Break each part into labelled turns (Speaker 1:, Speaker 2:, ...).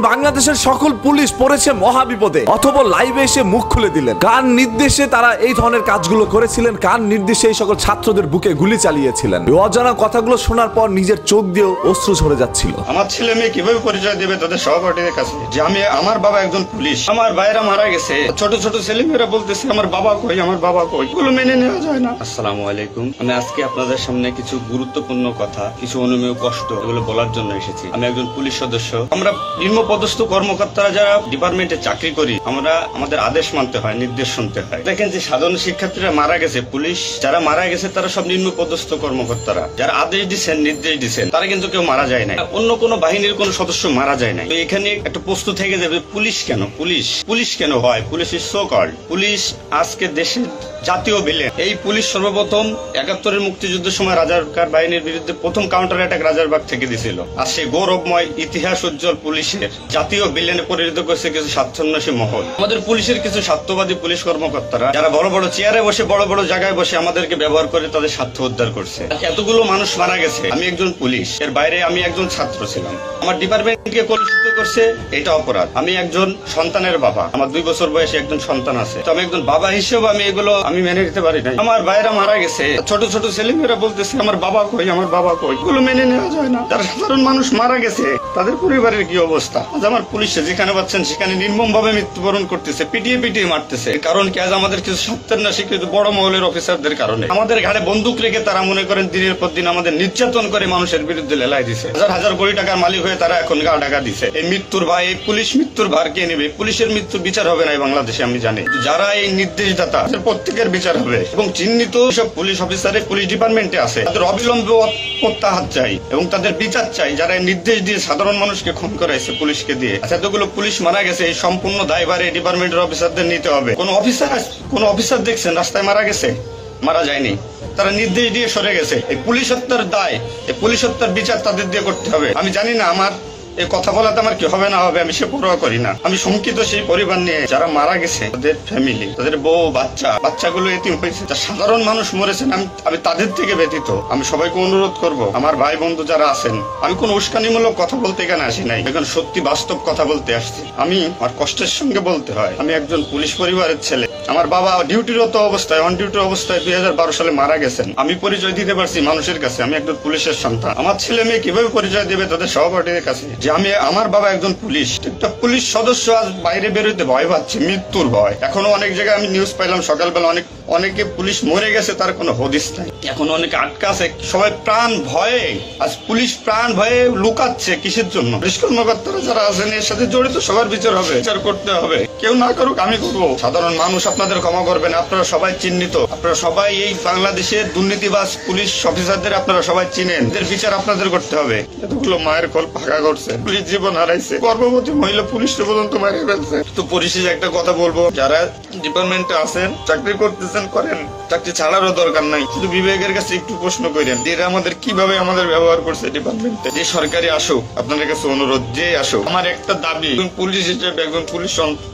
Speaker 1: বাংলাদেশের সকল পুলিশ পড়েছে মহাবিপদে, অথবা লাইভে এসে মুখ খুলে দিলেন। কার নির্দেশে তারা এই ধরনের কাজগুলো করেছিলেন, কার নির্দেশে এই সকল ছাত্রদের বুকে গুলি চালিয়েছিলেন? অজানা কথাগুলো শোনার পর নিজের চোখ দিয়েও অশ্রু ঝরে যাচ্ছিল।
Speaker 2: আমার ছেলে মেয়ে কিভাবে পরিচয় দেবে তাদের সহপাঠীদের কাছে যে আমার বাবা একজন পুলিশ, আমার ভাইরা মারা গেছে, ছোট ছোট ছেলে মেয়েরা বলতেছে আমার বাবা কই, আমার বাবা কই, এগুলো মেনে নেওয়া যায় না। আসসালামু আলাইকুম। আমি আজকে আপনাদের সামনে কিছু গুরুত্বপূর্ণ কথা, কিছু অনুমেয় কষ্ট এগুলো বলার জন্য এসেছি। আমি একজন পুলিশ সদস্য। আমরা নিম্নপদস্থ কর্মকর্তারা যারা ডিপার্টমেন্টে চাকরি করি, আমরা আমাদের আদেশ মানতে হয়, নির্দেশ শুনতে হয়। দেখেন যে সাধারণ শিক্ষার্থীরা মারা গেছে, পুলিশ যারা মারা গেছে তারা সব নিম্নপদস্থ কর্মকর্তারা, যারা আদেশ দিচ্ছেন, নির্দেশ দিচ্ছেন, তারা কিন্তু কেউ মারা যায় না, অন্য কোনো বাহিনীর কোনো সদস্য মারা যায় না। তো এখানে একটা প্রশ্ন থেকে যাবে, পুলিশ কেন, পুলিশ কেন হয়? Police is so called. Police আজকে দেশের জাতীয় ভিলেন। এই পুলিশ সর্বপ্রথম ৭১-এর মুক্তিযুদ্ধের সময় রাজাকার বাহিনীর বিরুদ্ধে প্রথম কাউন্টার অ্যাটাক রাজারবাগ থেকে দিছিল। আর সেই গৌরবময় ইতিহাস উজ্জ্বল পুলিশের জাতীয় ভিলেনে পরিণত করেছে কিছু স্বার্থান্বেষী মহল। আমাদের পুলিশের কিছু স্বার্থবাদী পুলিশ কর্মকর্তারা যারা বড় বড় চেয়ারে বসে, বড় বড় জায়গায় বসে আমাদেরকে ব্যবহার করে তাদের স্বার্থ উদ্ধার করছে। এতগুলো মানুষ মারা গেছে। আমি একজন পুলিশ, এর বাইরে আমি একজন ছাত্র ছিলাম। আমার ডিপার্টমেন্টকে কলুষিত করছে, এটা অপরাধ। আমি একজন সন্তানের বাবা, আমার 2 বছর বয়সে একজন সন্তান আছে। তো আমি একজন বাবা হিসেবে আমি এগুলো আমি মেনে নিতে পারি না। আমার ভাইরা মারা গেছে, ছোট ছোট ছেলে মেয়েরা বলতেছে আমার বাবা কই, আমার বাবা কই, এগুলো মেনে নেওয়া যায় না। যারা সাধারণ মানুষ মারা গেছে তাদের পরিবারের কি অবস্থা? আজ আমার পুলিশে যেখানে পাচ্ছেন সেখানে নির্মম ভাবে মৃত্যুবরণ করতেছে, পিটিয়ে মারতেছে। কারণ কি? আজ আমাদের কিছু সত্যের না স্বীকৃত বড় মহলের অফিসারদের কারণে আমাদের ঘাড়ে বন্দুক রেখে তারা মনে করেন দিনের পর দিন আমাদের নির্যাতন করে মানুষের বিরুদ্ধে লেলাই দিছে। হাজার হাজার কোটি টাকার মালিক হয়ে তারা এখন গা ঢাকা দিছে। এই মৃত্যুর ভাই, এই পুলিশ মৃত্যুর ভার কে নেবে? পুলিশের মৃত্যুর বিচার হবে না এই বাংলাদেশে, আমি জানি। যারা এই নির্দেশদাতা প্রত্যেকের বিচার হবে এবং চিহ্নিত সব পুলিশ অফিসারের পুলিশ ডিপার্টমেন্টে আছে, তাদের অবিলম্বে প্রত্যাহার চাই এবং তাদের বিচার চাই যারা নির্দেশ দিয়ে সাধারণ মানুষকে খুন করাইছে পুলিশকে দিয়ে। এতগুলো পুলিশ মারা গেছে, এই সম্পূর্ণ দায়ভার এই ডিপার্টমেন্টের অফিসারদের নিতে হবে। কোন অফিসার দেখছেন রাস্তায় মারা গেছে? মারা যায়নি, তারা নির্দেশ দিয়ে সরে গেছে। এই পুলিশ হত্যার দায়, এই পুলিশ হত্যার বিচার তাদের দিয়ে করতে হবে। আমি জানি না আমার এই কথা বলাতে আমার কি হবে না হবে, আমি সে পরোয়া করি না। আমি শঙ্কিত সেই পরিবার নিয়ে যারা মারা গেছে, তাদের ফ্যামিলি, তাদের বউ বাচ্চাগুলো এতিম হয়েছে, সাধারণ মানুষ মরেছেন। আমি তাদের থেকে ব্যতীত। আমি সবাইকে অনুরোধ করব, আমার ভাই বন্ধু যারা আছেন, আমি কোন উস্কানিমূলক কথা বলতে এখানে আসি নাই, এখন সত্যি বাস্তব কথা বলতে আসছি। আমি আমার কষ্টের সঙ্গে বলতে হয়, আমি একজন পুলিশ পরিবারের ছেলে। আমার বাবা ডিউটিরত অবস্থায়, অন ডিউটি অবস্থায় 2012 সালে মারা গেছেন। আমি পরিচয় দিতে পারছি মানুষের কাছে, আমি একজন পুলিশের সন্তান। আমার ছেলে মেয়ে কিভাবে পরিচয় দেবে তাদের সহপাঠীদের কাছে যে আমার বাবা একজন পুলিশ? একটা পুলিশ সদস্য আজ বাইরে বেরোতে ভয় পাচ্ছে, মৃত্যুর ভয়। এখনো অনেক জায়গায় আমি নিউজ পাইলাম সকালবেলা, অনেকে পুলিশ মরে গেছে, তার কোনো হদিস নাই। এখন অনেকে আটকা আছে, সবাই প্রাণ ভয়ে, আজ পুলিশ প্রাণ ভয়ে লুকাচ্ছে। কিসের জন্য? পুলিশ কর্মকর্তারা যারা আছেন এর সাথে জড়িত, সবার বিচার হবে, বিচার করতে হবে। কেউ না করুক, আমি করবো। সাধারণ মানুষ আপনাদের ক্ষমা করবেন, আপনারা সবাই চিহ্নিত, আপনারা সবাই এই বাংলাদেশের দুর্নীতিবাজ পুলিশ অফিসারদের আপনারা সবাই চিনেন, এদের বিচার আপনাদের করতে হবে। এতগুলো মায়ের কোল ফাঁকা করছে, পুলিশ জীবন হারাইছে, গর্ভবতী মহিলা পুলিশকে পর্যন্ত মারিয়ে ফেলছে। তো পরিশেষে একটা কথা বলবো, যারা ডিপার্টমেন্টে আছেন, চাকরি করতেছেন, করেন, চাকরি ছাড়ারও দরকার নাই। শুধু বিবেকের কাছে একটু প্রশ্ন করেন যে এরা আমাদের কিভাবে ব্যবহার করছে ডিপার্টমেন্টে। যে সরকারি আসুক, আপনাদের কাছে অনুরোধ, যে আসুক, আমার একটা দাবি, পুলিশ হিসেবে, একজন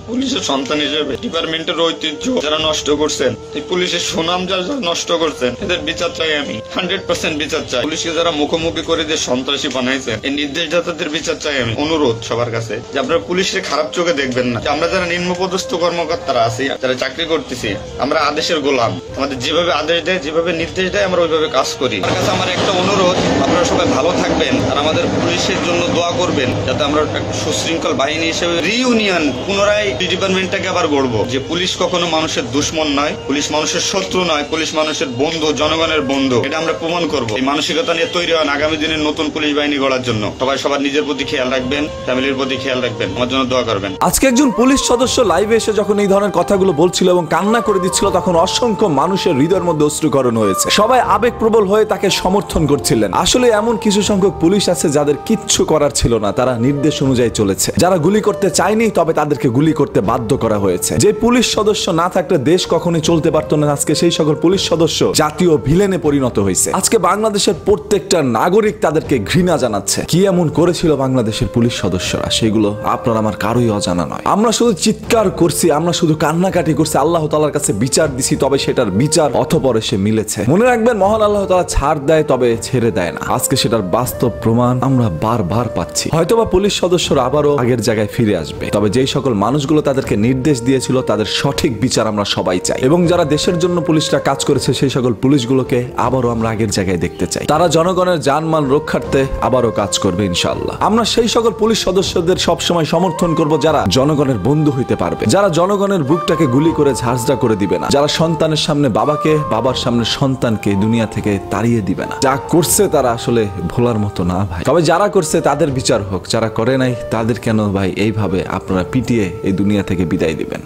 Speaker 2: পুলিশের সন্তান হিসেবে, ডিপার্টমেন্টের ঐতিহ্য যারা নষ্ট করছেন, এই পুলিশের সুনাম যারা নষ্ট করছেন, এদের বিচার চাই আমি, 100% বিচার চাই। পুলিশকে যারা মুখোমুখি করে যে সন্ত্রাসী বানাইছেন, এই নির্দেশদাতাদের বিচার চাই আমি। অনুরোধ সবার কাছে যে আপনারা পুলিশকে খারাপ চোখে দেখবেন না। আমরা যারা নিম্নপদস্থ কর্মকর্তারা আছি, যারা চাকরি করতেছি, আমরা আদেশের গোলাম। আমাদের যেভাবে আদেশ দেয়, যেভাবে নির্দেশ দেয়, আমরা ওইভাবে কাজ করি। আমার কাছে আমার একটা অনুরোধ, আপনারা সবাই ভালো থাকবেন আর আমাদের পুলিশের জন্য দোয়া করবেন, যাতে আমরা সুশৃঙ্খল বাহিনী হিসেবে রিইউনিয়ন পুনরায় ডিপার্টমেন্টটাকে আবার গড়বো। যে পুলিশ কখনো মানুষের দুশ্মন নয়, পুলিশ মানুষের শত্রু নয়, পুলিশ মানুষের বন্ধু, জনগণের বন্ধু। এটা আমরা প্রমাণ করবো। এই মানসিকতা নিয়ে তৈরি হন আগামী দিনের নতুন পুলিশ বাহিনী গড়ার জন্য। সবার নিজের প্রতি খেয়াল রাখবেন, ফ্যামিলির প্রতি খেয়াল রাখবেন, আমার জন্য দোয়া করবেন।
Speaker 1: আজকে একজন পুলিশ সদস্য লাইভে এসে যখন এই ধরনের কথাগুলো বলছিল এবং কান্না করে দিচ্ছিল, তখন অসংখ্য মানুষের হৃদয়ের মধ্যে অশ্রুকরণ হয়েছে। সবাই আবেগপ্রবল হয়ে তাকে সমর্থন করছিলেন। আসলে এমন কিছু সংখ্যক পুলিশ আছে যাদের কিচ্ছু করার ছিল না, তারা নির্দেশ অনুযায়ী চলেছে। যারা গুলি করতে চায়নি, তবে তাদেরকে গুলি করতে বাধ্য করা হয়েছে। যে পুলিশ সদস্য না থাকলে দেশ কখনোই চলতে পারত না, আজকে সেই সকল পুলিশ সদস্য জাতীয় ভিলেনে পরিণত হয়েছে। আজকে বাংলাদেশের প্রত্যেকটা নাগরিক তাদেরকে ঘৃণা জানাচ্ছে। কি এমন করেছিল বাংলাদেশের পুলিশ সদস্যরা, সেগুলো আপনার আমার কারোই অজানা নয়। আমরা শুধু চিৎকার করছি, আমরা শুধু কান্নাকাটি করছি, আল্লাহ তাআলার কাছে বিচার দিচ্ছি। দিছি, তবে সেটার বিচার অতঃপর এসে মিলেছে। মনে রাখবেন, মহান আল্লাহ তাআলা ছাড় দেয় তবে ছেড়ে দেয় না। আজকে সেটার বাস্তব প্রমাণ আমরা বারবার পাচ্ছি। হয়তোবা পুলিশ সদস্যরা আবারও আগের জায়গায় ফিরে আসবে, তবে যেই সকল মানুষগুলো তাদেরকে নির্দেশ দিয়েছিল তাদের সঠিক বিচার আমরা সবাই চাই। এবং যারা দেশের জন্য পুলিশরা কাজ করেছে সেই সকল পুলিশগুলোকে আবারও আমরা আগের জায়গায় দেখতে চাই। তারা জনগণের জানমাল রক্ষার্থে আবারও কাজ করবে ইনশাআল্লাহ। আমরা সেই সকল পুলিশ সদস্যদের সবসময় সমর্থন করব যারা জনগণের বন্ধু হইতে পারবে, যারা জনগণের বুকটাকে গুলি করে ঝাঁঝরা করে দিবে না, যারা সন্তানের সামনে বাবাকে, বাবার সামনে সন্তানকে দুনিয়া থেকে তাড়িয়ে দিবে না। যা করছে তারা আসলে ভোলার মতো না ভাই। তবে যারা করছে তাদের বিচার হোক, যারা করে নাই তাদের কেন ভাই এইভাবে আপনারা পিটিয়ে এই দুনিয়া থেকে বিদায় দিবেন?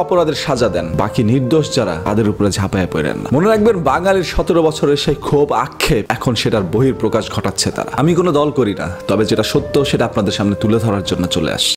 Speaker 1: অপরাধের সাজা দেন, বাকি নির্দোষ যারা তাদের উপরে ঝাঁপায় পড়েন না। মনে রাখবেন, বাঙালির 17 বছরের সেই ক্ষোভ আক্ষেপ এখন সেটার বহিঃপ্রকাশ ঘটাচ্ছে তারা। আমি কোনো দল করি না, তবে যেটা সত্য সেটা আপনাদের সামনে তুলে ধরার জন্য চলে আসছি।